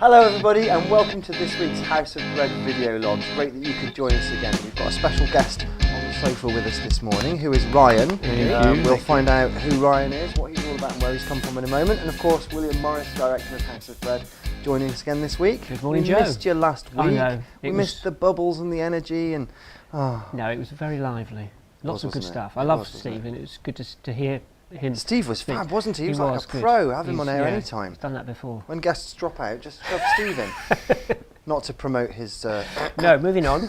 Hello everybody and welcome to this week's House of Bread video log. It's great that you could join us again. We've got a special guest on the sofa with us this morning who is Ryan. We'll find out who Ryan is, what he's all about and where he's come from in a moment. And of course William Morris, director of House of Bread, joining us again this week. Good morning, Joe. We missed you last week. I know. We missed the bubbles and the energy and... No, it was very lively. Lots of good stuff. I love Steve and it was good to hear him. Steve was fab, wasn't he? He was like a good. pro. Have him on air anytime. He's done that before. When guests drop out, just shove Steve in. Not to promote his... No, moving on.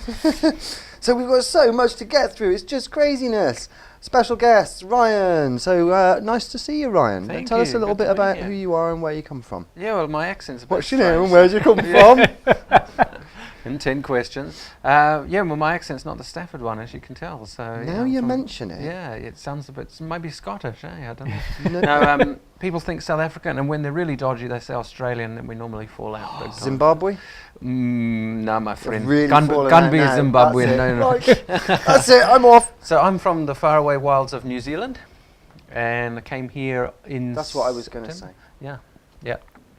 So we've got so much to get through. It's just craziness. Special guest, Ryan. So nice to see you, Ryan. Tell us a little bit about who you are and where you come from. Yeah, well, my accent's a bit What's your name and where do you come from? In 10 questions. Yeah, well, my accent's not the Stafford one, as you can tell. So now you mention it. Yeah, it sounds a bit, maybe Scottish, eh? I don't know. No, people think South African, and when they're really dodgy, they say Australian, and we normally fall out. Big time. Zimbabwe? No, my friend. Really Can't be Zimbabwean. No. That's it, I'm off. So I'm from the faraway wilds of New Zealand, and I came here in... That's what I was going to say. Yeah,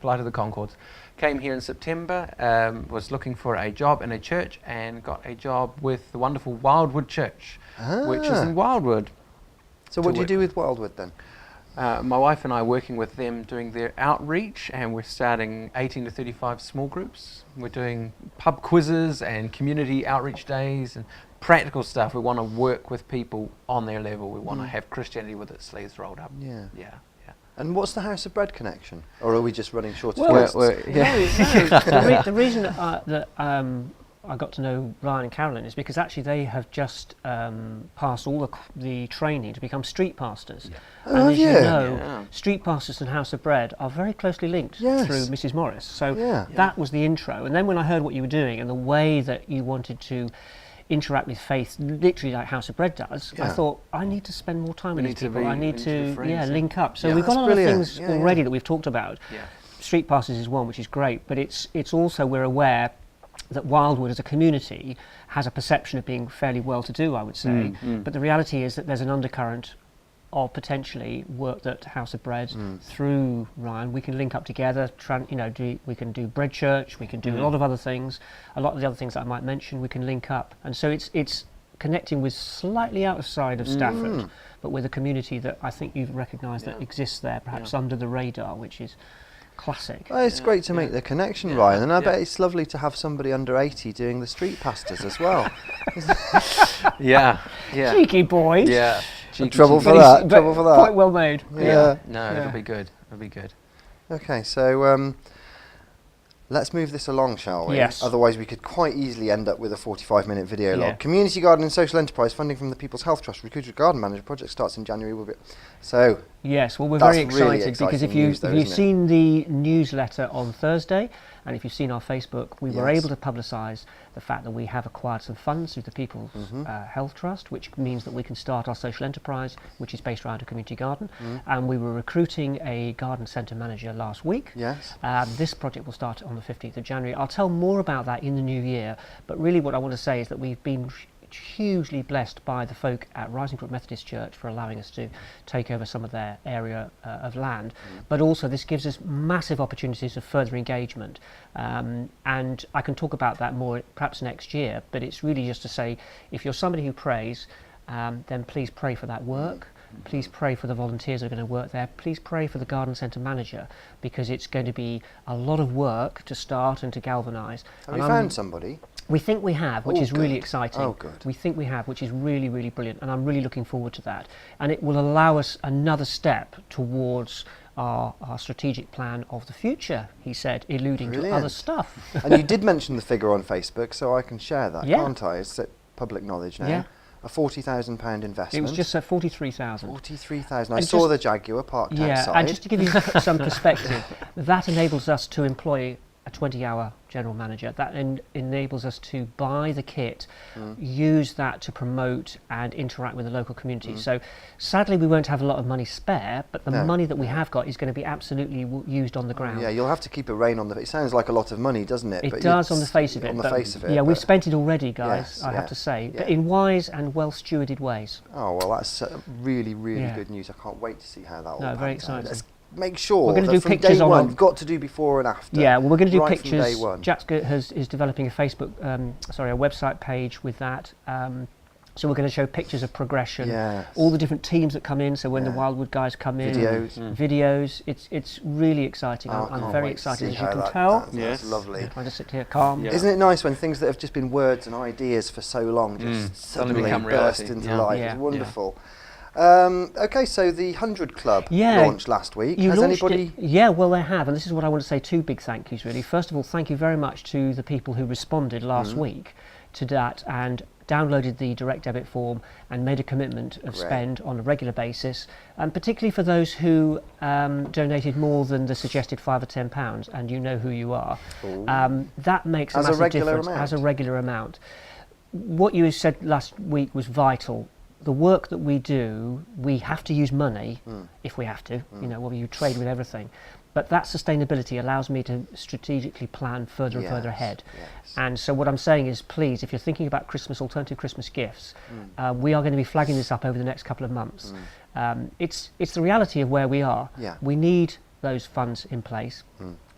Flight of the Conchords. Came here in September, was looking for a job in a church and got a job with the wonderful Wildwood Church, which is in Wildwood. So what do you do with Wildwood then? My wife and I are working with them doing their outreach, and we're starting 18 to 35 small groups. We're doing pub quizzes and community outreach days and practical stuff. We want to work with people on their level. We want to have Christianity with its sleeves rolled up. Yeah. And what's the House of Bread connection? Or are we just running short of Well, words? the reason that I got to know Ryan and Carolyn is because actually they have just passed all the training to become street pastors. Yeah. And as you know, street pastors and House of Bread are very closely linked through Mrs. Morris. So that was the intro. And then when I heard what you were doing and the way that you wanted to interact with faith, literally like House of Bread does, I thought, I need to spend more time with these people. I need to link up. So we've got a lot of things already that we've talked about. Street Pastors is one, which is great, but it's also, we're aware that Wildwood as a community has a perception of being fairly well-to-do, I would say, but the reality is that there's an undercurrent of potentially work that House of Bread through Ryan we can link up together. We can do Bread Church, we can do a lot of other things. A lot of the other things that I might mention we can link up, and so it's connecting with slightly outside of Stafford, but with a community that I think you've recognised that exists there, perhaps under the radar, which is classic. Well, it's great to make the connection, Ryan, and I bet it's lovely to have somebody under 80 doing the street pastors as well. Cheeky boys. Yeah. Trouble for that. Quite well made. No, it'll be good. Okay, so let's move this along, shall we? Yes. Otherwise we could quite easily end up with a 45-minute video log. Community garden and social enterprise funding from the People's Health Trust. Recruited garden manager. Project starts in January. Yes, well, we're very excited really because if you've seen the newsletter on Thursday, and if you've seen our Facebook, we were able to publicise the fact that we have acquired some funds through the People's Health Trust, which means that we can start our social enterprise, which is based around a community garden. And we were recruiting a garden centre manager last week. Yes. This project will start on the 15th of January. I'll tell more about that in the new year, but really what I want to say is that we've been hugely blessed by the folk at Rising Brook Methodist Church for allowing us to take over some of their area of land, but also this gives us massive opportunities of further engagement, and I can talk about that more perhaps next year, but it's really just to say, if you're somebody who prays, then please pray for that work. Please pray for the volunteers who are going to work there. Please pray for the garden centre manager, because it's going to be a lot of work to start and to galvanise. Have you found somebody? We think we have, which is really exciting. Oh, good. We think we have, which is really, really brilliant, and I'm really looking forward to that. And it will allow us another step towards our strategic plan of the future, he said, alluding to other stuff. And you did mention the figure on Facebook, so I can share that, can't I? It's public knowledge now. Yeah. A £40,000 investment. It was just 43,000. 43,000. I saw the Jaguar parked outside. And just to give you some perspective, that enables us to employ a 20-hour general manager. That enables us to buy the kit, use that to promote and interact with the local community. So sadly we won't have a lot of money spare, but the money that we have got is going to be absolutely used on the ground. Yeah, you'll have to keep a rein on it sounds like a lot of money, doesn't it? It does on the face of it. On the face of it. Yeah, we've spent it already, guys, I have to say, but in wise and well-stewarded ways. Oh, well, that's really, really good news. I can't wait to see how that all pans very out. exciting. Let's make sure we're going to that do from pictures day on one, you've got to do before and after. Yeah, well, we're going to do right pictures. From day one. Jack is developing a Facebook, a website page with that. So we're going to show pictures of progression, all the different teams that come in. So when the Wildwood guys come in, videos. It's really exciting. I'm very excited, as you can tell. That's lovely. I'm trying to sit here calm. Yeah. Isn't it nice when things that have just been words and ideas for so long just suddenly burst into life? It's wonderful. Okay, so the 100 Club launched last week. Has anybody? Yeah, well, they have, and this is what I want to say. Two big thank yous, really. First of all, thank you very much to the people who responded last week to that and downloaded the direct debit form and made a commitment of spend on a regular basis, and particularly for those who donated more than the suggested £5 or £10, and you know who you are. That makes a massive difference as a regular amount. What you said last week was vital. The work that we do, we have to use money if we have to, whether you trade with everything. But that sustainability allows me to strategically plan further and further ahead. And so what I'm saying is, please, if you're thinking about Christmas, alternative Christmas gifts, we are going to be flagging this up over the next couple of months. It's the reality of where we are. We need those funds in place.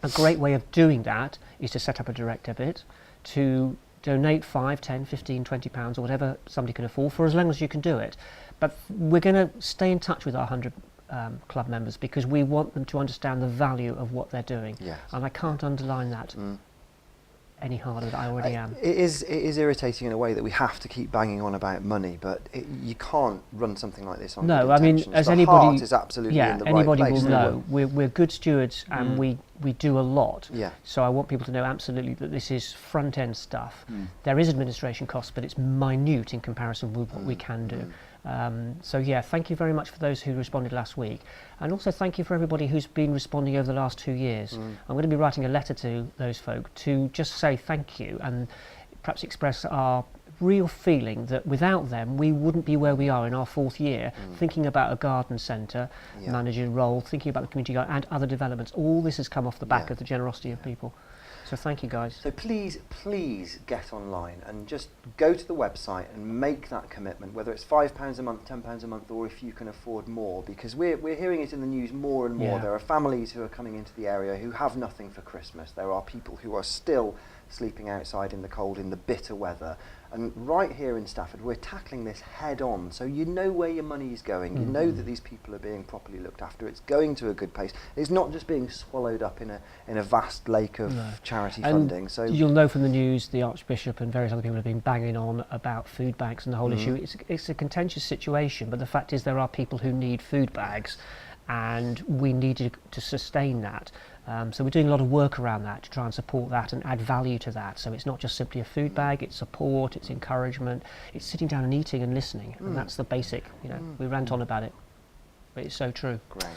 A great way of doing that is to set up a direct debit, to donate 5, 10, 15, 20 pounds or whatever somebody can afford for as long as you can do it. But we're going to stay in touch with our 100 club members because we want them to understand the value of what they're doing. And I can't underline that any harder than I already am. It is irritating in a way that we have to keep banging on about money, but you can't run something like this on good intentions. I mean, as the anybody heart is absolutely in the right anybody place. will know, we're good stewards and we do a lot. Yeah. So I want people to know absolutely that this is front end stuff. There is administration costs, but it's minute in comparison with what we can do. So yeah, thank you very much for those who responded last week, and also thank you for everybody who's been responding over the last 2 years. I'm going to be writing a letter to those folk to just say thank you and perhaps express our real feeling that without them we wouldn't be where we are in our 4th year, thinking about a garden centre manager role, thinking about the community garden and other developments. All this has come off the back of the generosity of people. So thank you guys. So please get online and just go to the website and make that commitment, whether it's £5 a month, £10 a month, or if you can afford more, because we're hearing it in the news more and more. There are families who are coming into the area who have nothing for Christmas. There are people who are still sleeping outside in the cold, in the bitter weather. And right here in Stafford, we're tackling this head on. So you know where your money is going. You know that these people are being properly looked after. It's going to a good place. It's not just being swallowed up in a vast lake of charity funding. So you'll know from the news, the Archbishop and various other people have been banging on about food banks and the whole issue. It's a contentious situation, but the fact is there are people who need food bags, and we need to sustain that. So we're doing a lot of work around that to try and support that and add value to that. So it's not just simply a food bag, it's support, it's encouragement, it's sitting down and eating and listening. And that's the basic, we rant on about it, but it's so true. Great.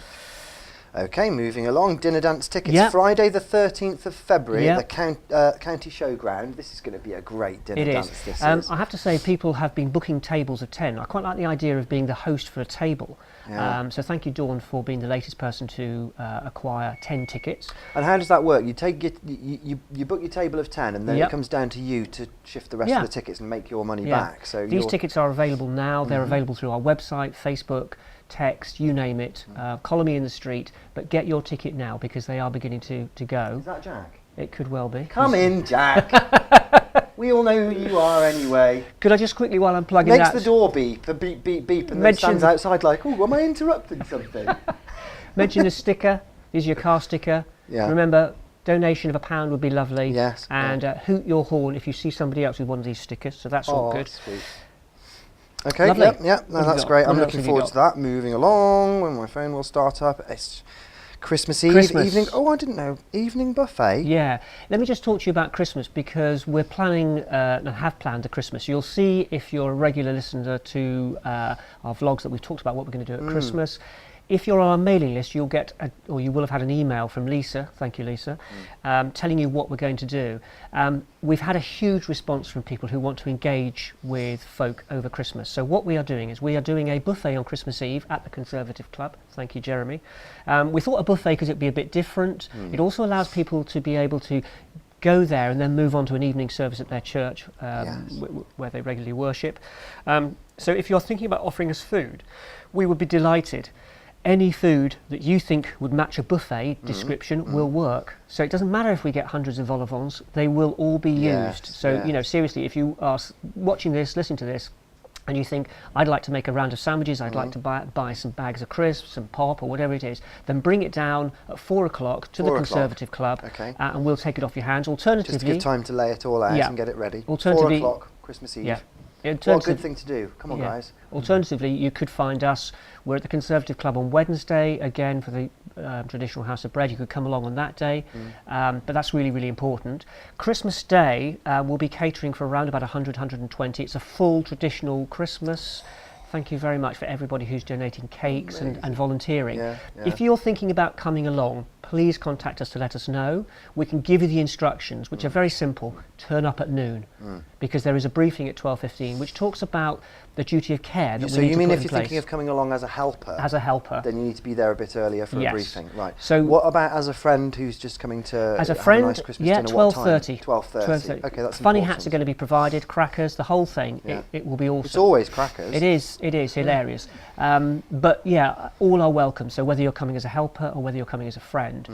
Okay, moving along, dinner dance tickets, Friday the 13th of February at the County Showground. This is going to be a great dinner dance. This is. I have to say, people have been booking tables of 10. I quite like the idea of being the host for a table. So thank you, Dawn, for being the latest person to acquire 10 tickets. And how does that work? You take you book your table of 10, and then it comes down to you to shift the rest of the tickets and make your money back. So these tickets are available now. They're available through our website, Facebook, text, you name it. Collar me in the street, but get your ticket now because they are beginning to go. Is that Jack? It could well be. Come in, Jack. We all know who you are anyway. Could I just quickly, while I'm plugging Makes the door beep, beep, beep, beep, and then stands outside like, oh, am I interrupting something? Mention a sticker. Is your car sticker. Remember, donation of £1 would be lovely. Yes. And hoot your horn if you see somebody else with one of these stickers. So that's all good. Sweet. Okay, no, that's great. I'm looking forward to that. Moving along, when my phone will start up. It's Christmas Eve, evening. Oh, I didn't know. Evening buffet. Yeah. Let me just talk to you about Christmas because we're planning and have planned a Christmas. You'll see if you're a regular listener to our vlogs that we've talked about what we're going to do at Christmas. If you're on our mailing list, you'll get, or you will have had an email from Lisa, thank you Lisa, telling you what we're going to do. We've had a huge response from people who want to engage with folk over Christmas. So what we are doing is we are doing a buffet on Christmas Eve at the Conservative Club. Thank you, Jeremy. We thought a buffet because it'd be a bit different. It also allows people to be able to go there and then move on to an evening service at their church where they regularly worship. So if you're thinking about offering us food, we would be delighted. any food that you think would match a buffet description will work. So it doesn't matter if we get hundreds of vol au vents, they will all be used. So, you know, seriously, if you are watching this, listening to this, and you think, I'd like to make a round of sandwiches, I'd like to buy some bags of crisps, some pop or whatever it is, then bring it down at 4 o'clock to the Conservative Club, and we'll take it off your hands. Alternatively... Just give time to lay it all out and get it ready. 4 o'clock, Christmas Eve. What a good thing to do. Come on, guys. Alternatively, you could find us. We're at the Conservative Club on Wednesday, again for the traditional House of Bread. You could come along on that day, but that's really, really important. Christmas Day, we'll be catering for around about 100, 120. It's a full traditional Christmas. Thank you very much for everybody who's donating cakes and volunteering. If you're thinking about coming along, please contact us to let us know. We can give you the instructions, which are very simple. Turn up at noon, because there is a briefing at 12:15 which talks about the duty of care that we need to put in place. So you mean if you're thinking of coming along as a helper? As a helper. Then you need to be there a bit earlier for a briefing. Right. So what about as a friend who's just coming to have a nice Christmas dinner? 12:30. 12:30. Okay, that's funny important. hats are going to be provided, crackers, the whole thing. It will be awesome. It's always crackers. It is hilarious. But yeah, all are welcome. So whether you're coming as a helper or whether you're coming as a friend,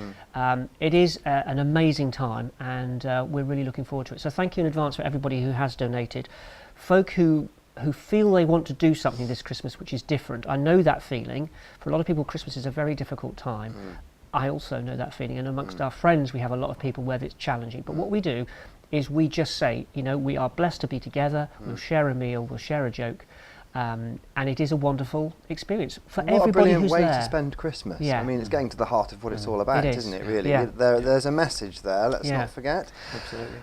it is an amazing time, and we're really looking forward to it. So thank you in advance for everybody who has donated. Folk who feel they want to do something this Christmas which is different. I know that feeling. For a lot of people, Christmas is a very difficult time. I also know that feeling, and amongst our friends we have a lot of people where it's challenging. But what we do is we just say, you know, we are blessed to be together, we'll share a meal, we'll share a joke, and it is a wonderful experience for everybody who's there. What a brilliant way to spend Christmas. I mean, it's getting to the heart of what it's all about, isn't it, really? There's a message there, let's not forget. Absolutely.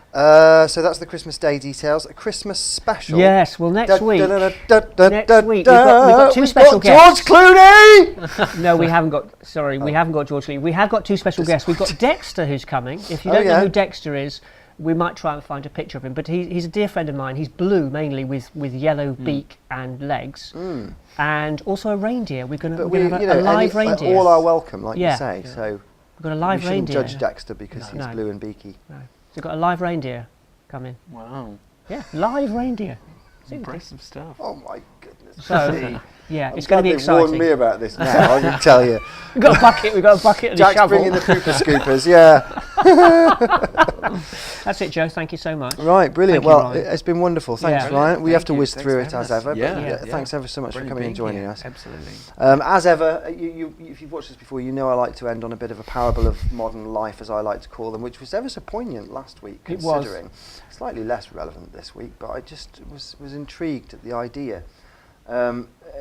So that's the Christmas Day details. A Christmas special. Yes, well, next week we've got two special guests. George Clooney! No, we haven't got, we haven't got George Clooney. We have got two special guests. We've got Dexter who's coming. If you don't know who Dexter is, we might try and find a picture of him, but he's a dear friend of mine. He's blue mainly with yellow beak and legs, and also a reindeer. We're going to have a live reindeer. All are welcome, like you say. So we've got a live reindeer. Judge Dexter because he's blue and beaky. No. So we've got a live reindeer coming. Wow. Yeah, live reindeer. It's impressive stuff. Oh my goodness. So it's going to be exciting. Warned me about this now, I can tell you. We've got a bucket and a Jack's shovel. bringing the pooper scoopers, yeah. That's it, Joe. Thank you so much. Right, brilliant. Thank you, it's been wonderful. Thanks, Ryan. We have to whiz through it as ever. Thanks ever so much for coming and joining us. Absolutely. As ever, if you've watched this before, you know I like to end on a bit of a parable of modern life, as I like to call them, which was ever so poignant last week, considering. Slightly less relevant this week, but I just was intrigued at the idea.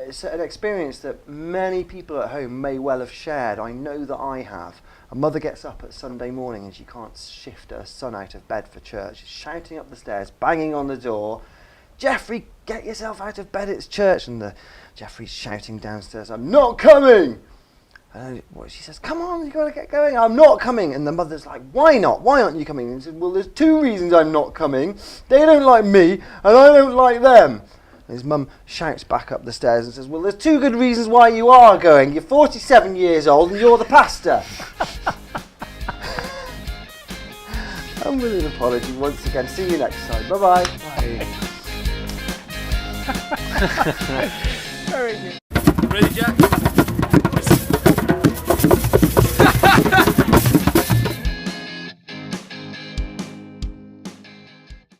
It's an experience that many people at home may well have shared. I know that I have. A mother gets up at Sunday morning and she can't shift her son out of bed for church. She's shouting up the stairs, banging on the door. Jeffrey, get yourself out of bed, it's church. And Jeffrey's shouting downstairs, I'm not coming. And she says, come on, you've got to get going. I'm not coming. And the mother's like, why not? Why aren't you coming? And he said, well, there's two reasons I'm not coming. They don't like me and I don't like them. And his mum shouts back up the stairs and says, well, there's two good reasons why you are going. You're 47 years old and you're the pastor. And with an apology once again. See you next time. Bye-bye. Bye. Very good. Ready, Jack?